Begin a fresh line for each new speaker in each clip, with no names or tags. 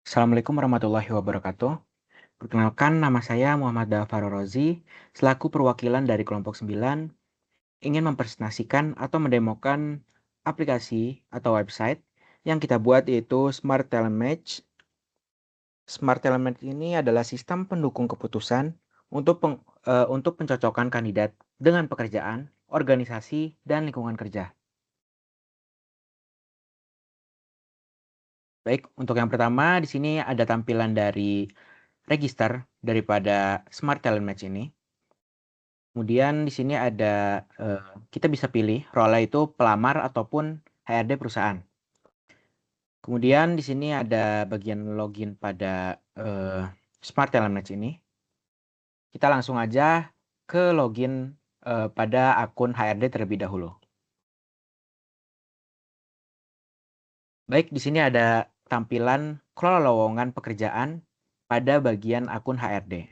Assalamualaikum warahmatullahi wabarakatuh. Perkenalkan, nama saya Muhammad Dafar Rozi, selaku perwakilan dari kelompok 9, ingin mempresentasikan atau mendemokan aplikasi atau website yang kita buat yaitu Smart Talent Match. Smart Talent Match ini adalah sistem pendukung keputusan untuk pencocokan kandidat dengan pekerjaan, organisasi, dan lingkungan kerja. Baik, untuk yang pertama di sini ada tampilan dari register daripada Smart Talent Match ini. Kemudian di sini ada kita bisa pilih role itu pelamar ataupun HRD perusahaan. Kemudian di sini ada bagian login pada Smart Talent Match ini. Kita langsung aja ke login pada akun HRD terlebih dahulu. Baik, di sini ada tampilan kelola lowongan pekerjaan pada bagian akun HRD.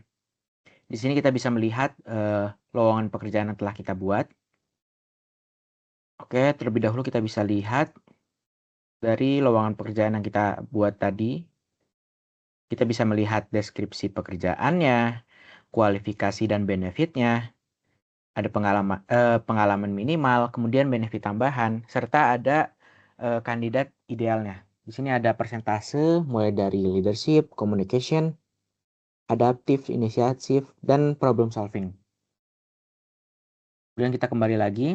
Di sini kita bisa melihat lowongan pekerjaan yang telah kita buat. Oke, terlebih dahulu kita bisa lihat dari lowongan pekerjaan yang kita buat tadi. Kita bisa melihat deskripsi pekerjaannya, kualifikasi dan benefitnya, ada pengalaman minimal, kemudian benefit tambahan, serta ada kandidat idealnya. Di sini ada persentase mulai dari leadership, communication, adaptif, inisiatif, dan problem solving. Kemudian kita kembali lagi.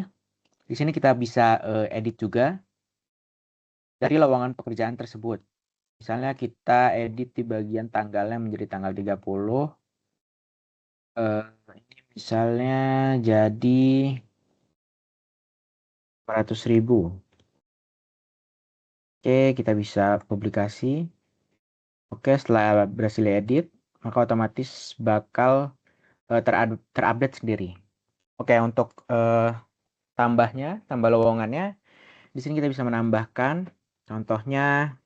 Di sini kita bisa edit juga dari lowongan pekerjaan tersebut. Misalnya kita edit di bagian tanggalnya menjadi tanggal 30. Ini misalnya jadi 400.000. Oke, kita bisa publikasi. Oke, setelah berhasil edit, maka otomatis bakal terupdate sendiri. Oke, untuk tambah lowongannya, di sini kita bisa menambahkan, contohnya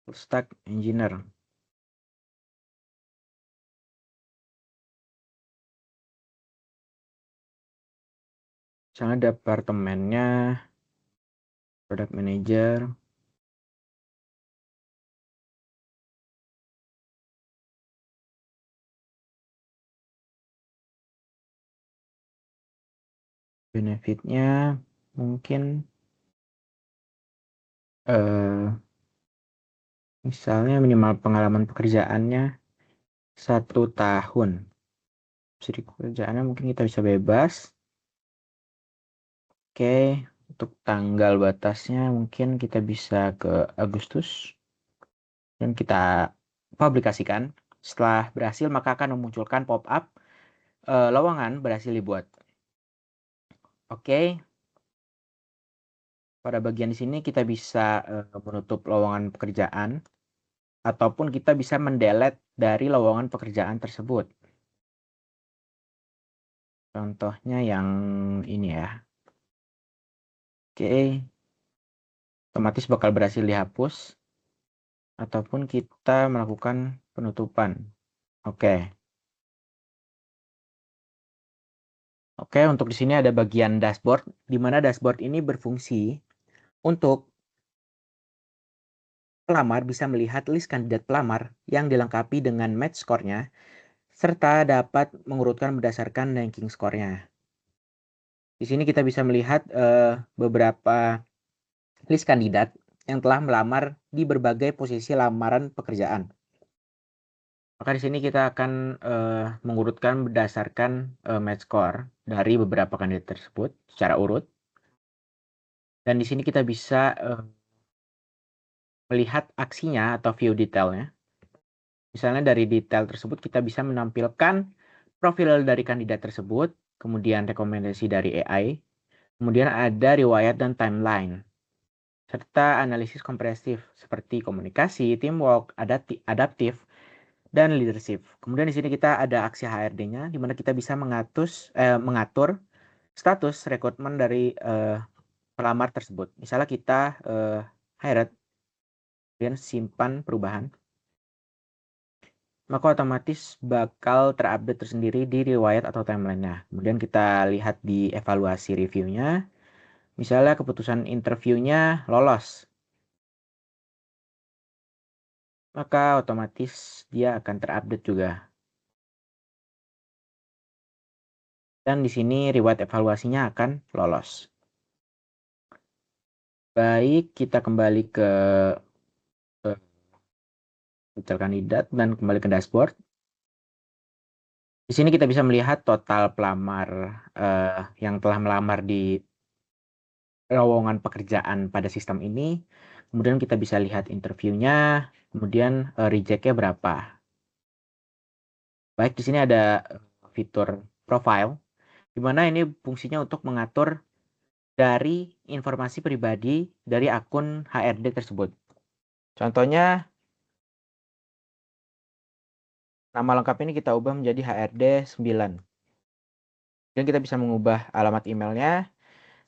full stack engineer. Misalnya departemennya product manager. Benefitnya mungkin misalnya minimal pengalaman pekerjaannya 1 tahun. Jadi pekerjaannya mungkin kita bisa bebas. Oke, untuk tanggal batasnya mungkin kita bisa ke Agustus. Dan kita publikasikan. Setelah berhasil maka akan memunculkan pop-up lowongan berhasil dibuat. Oke. Pada bagian di sini kita bisa menutup lowongan pekerjaan. Ataupun kita bisa mendelete dari lowongan pekerjaan tersebut. Contohnya yang ini ya. Oke. Otomatis bakal berhasil dihapus. Ataupun kita melakukan penutupan. Oke. Oke, untuk di sini ada bagian dashboard, di mana dashboard ini berfungsi untuk pelamar bisa melihat list kandidat pelamar yang dilengkapi dengan match score-nya, serta dapat mengurutkan berdasarkan ranking score-nya. Di sini kita bisa melihat beberapa list kandidat yang telah melamar di berbagai posisi lamaran pekerjaan. Maka di sini kita akan mengurutkan berdasarkan match score dari beberapa kandidat tersebut secara urut. Dan di sini kita bisa melihat aksinya atau view detailnya. Misalnya dari detail tersebut kita bisa menampilkan profil dari kandidat tersebut, kemudian rekomendasi dari AI, kemudian ada riwayat dan timeline, serta analisis komprehensif seperti komunikasi, teamwork, adaptif, dan leadership. Kemudian di sini kita ada aksi HRD-nya, di mana kita bisa mengatur status rekrutmen dari pelamar tersebut. Misalnya kita hired, kemudian simpan perubahan, maka otomatis bakal terupdate tersendiri di riwayat atau timeline-nya. Kemudian kita lihat di evaluasi reviewnya. Misalnya keputusan interviewnya lolos. maka otomatis dia akan terupdate juga. Dan di sini reward evaluasinya akan lolos. Baik, kita kembali ke detail kandidat dan kembali ke dashboard. Di sini kita bisa melihat total pelamar yang telah melamar di lowongan pekerjaan pada sistem ini. Kemudian kita bisa lihat interviewnya, kemudian rejectnya berapa. Baik, di sini ada fitur profile, di mana ini fungsinya untuk mengatur dari informasi pribadi dari akun HRD tersebut. Contohnya, nama lengkap ini kita ubah menjadi HRD 9. Dan kita bisa mengubah alamat emailnya,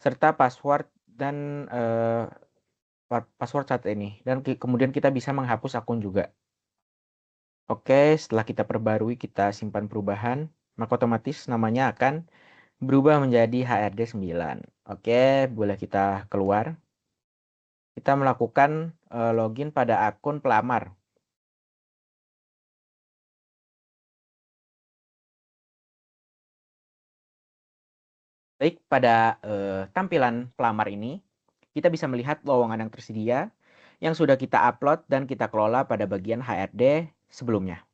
serta password dan password saat ini. Dan kemudian kita bisa menghapus akun juga. Oke, setelah kita perbarui, kita simpan perubahan, maka otomatis namanya akan berubah menjadi HRD 9. Oke, boleh kita keluar. Kita melakukan login pada akun pelamar. Baik, pada tampilan pelamar ini, kita bisa melihat lowongan yang tersedia yang sudah kita upload dan kita kelola pada bagian HRD sebelumnya.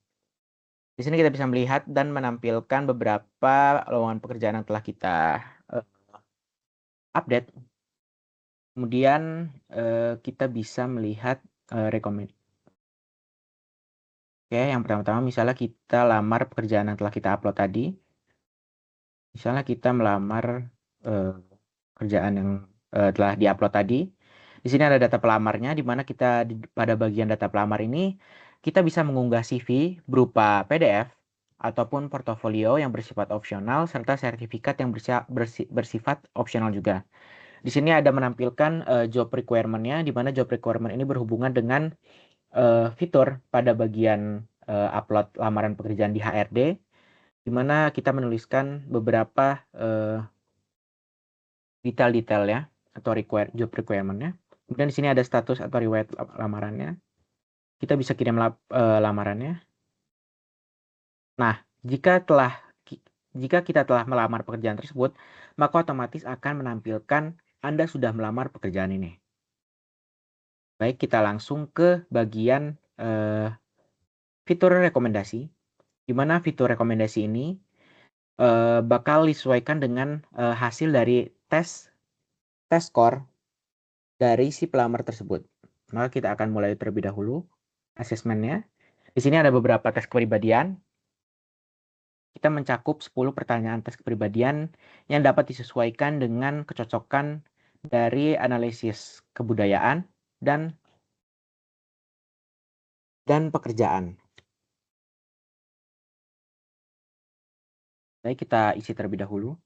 Di sini kita bisa melihat dan menampilkan beberapa lowongan pekerjaan yang telah kita update. Kemudian kita bisa melihat rekomend. Oke, yang pertama-tama misalnya kita lamar pekerjaan yang telah kita upload tadi. Misalnya kita melamar kerjaan yang telah diupload tadi. Di sini ada data pelamarnya, di mana kita pada bagian data pelamar ini kita bisa mengunggah CV berupa PDF ataupun portofolio yang bersifat opsional serta sertifikat yang bersifat opsional juga. Di sini ada menampilkan job requirement-nya, di mana job requirement ini berhubungan dengan fitur pada bagian upload lamaran pekerjaan di HRD, di mana kita menuliskan beberapa detail-detail ya atau job requirement-nya. Kemudian di sini ada status atau riwayat lamarannya. Kita bisa kirim lamarannya. Nah, jika kita telah melamar pekerjaan tersebut, maka otomatis akan menampilkan Anda sudah melamar pekerjaan ini. Baik, kita langsung ke bagian fitur rekomendasi, di mana fitur rekomendasi ini bakal disesuaikan dengan hasil dari tes skor dari si pelamar tersebut. Maka kita akan mulai terlebih dahulu asesmennya. Di sini ada beberapa tes kepribadian. Kita mencakup 10 pertanyaan tes kepribadian yang dapat disesuaikan dengan kecocokan dari analisis kebudayaan dan pekerjaan. Baik, kita isi terlebih dahulu.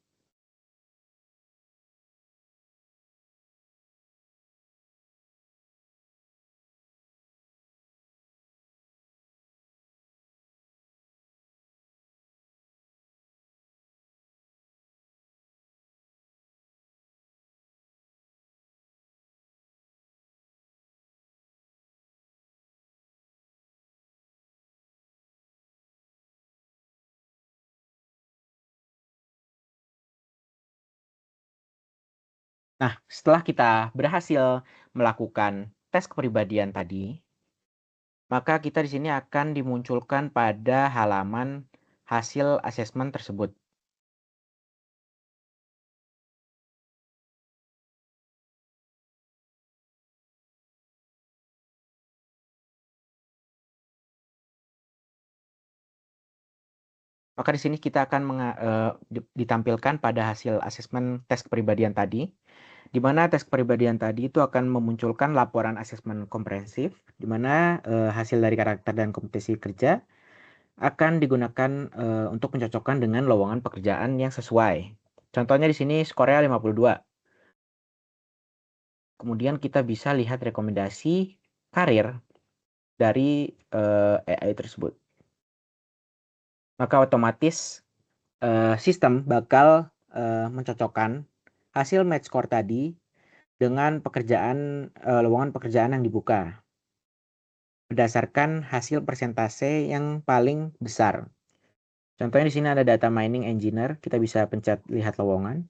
Nah, setelah kita berhasil melakukan tes kepribadian tadi, maka kita di sini akan dimunculkan pada halaman hasil asesmen tersebut. Maka di sini kita akan ditampilkan pada hasil asesmen tes kepribadian tadi, di mana tes kepribadian tadi itu akan memunculkan laporan asesmen komprehensif, di mana hasil dari karakter dan kompetensi kerja akan digunakan untuk mencocokkan dengan lowongan pekerjaan yang sesuai. Contohnya di sini skornya 52. Kemudian kita bisa lihat rekomendasi karir dari AI tersebut. Maka otomatis sistem bakal mencocokkan hasil match score tadi dengan lowongan pekerjaan yang dibuka. berdasarkan hasil persentase yang paling besar. Contohnya di sini ada data mining engineer, kita bisa pencet lihat lowongan.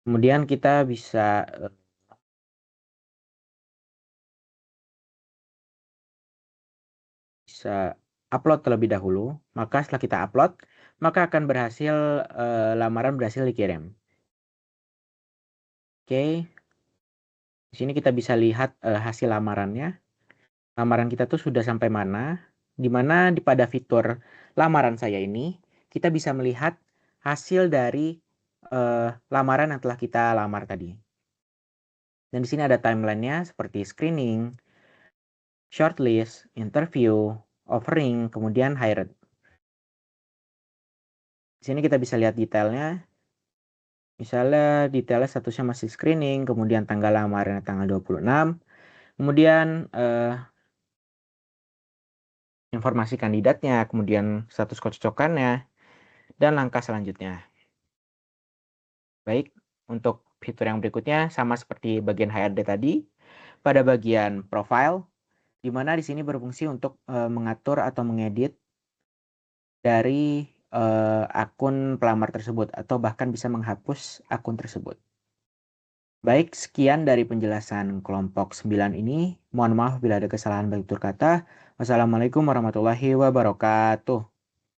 Kemudian kita bisa upload terlebih dahulu. Maka setelah kita upload, maka akan berhasil lamaran berhasil dikirim. Oke. Di sini kita bisa lihat hasil lamarannya. Lamaran kita tuh sudah sampai mana? Di mana pada fitur lamaran saya ini, kita bisa melihat hasil dari lamaran yang telah kita lamar tadi. Dan di sini ada timelinenya seperti screening, shortlist, interview, offering, kemudian hired. Di sini kita bisa lihat detailnya. Misalnya detailnya statusnya masih screening, kemudian tanggal lamarannya tanggal 26, kemudian informasi kandidatnya, kemudian status kecocokannya, dan langkah selanjutnya. Baik, untuk fitur yang berikutnya sama seperti bagian HRD tadi, pada bagian profile, di mana di sini berfungsi untuk mengatur atau mengedit dari akun pelamar tersebut atau bahkan bisa menghapus akun tersebut. Baik, sekian dari penjelasan kelompok 9 ini. Mohon maaf bila ada kesalahan baik tutur kata. Wassalamualaikum warahmatullahi wabarakatuh.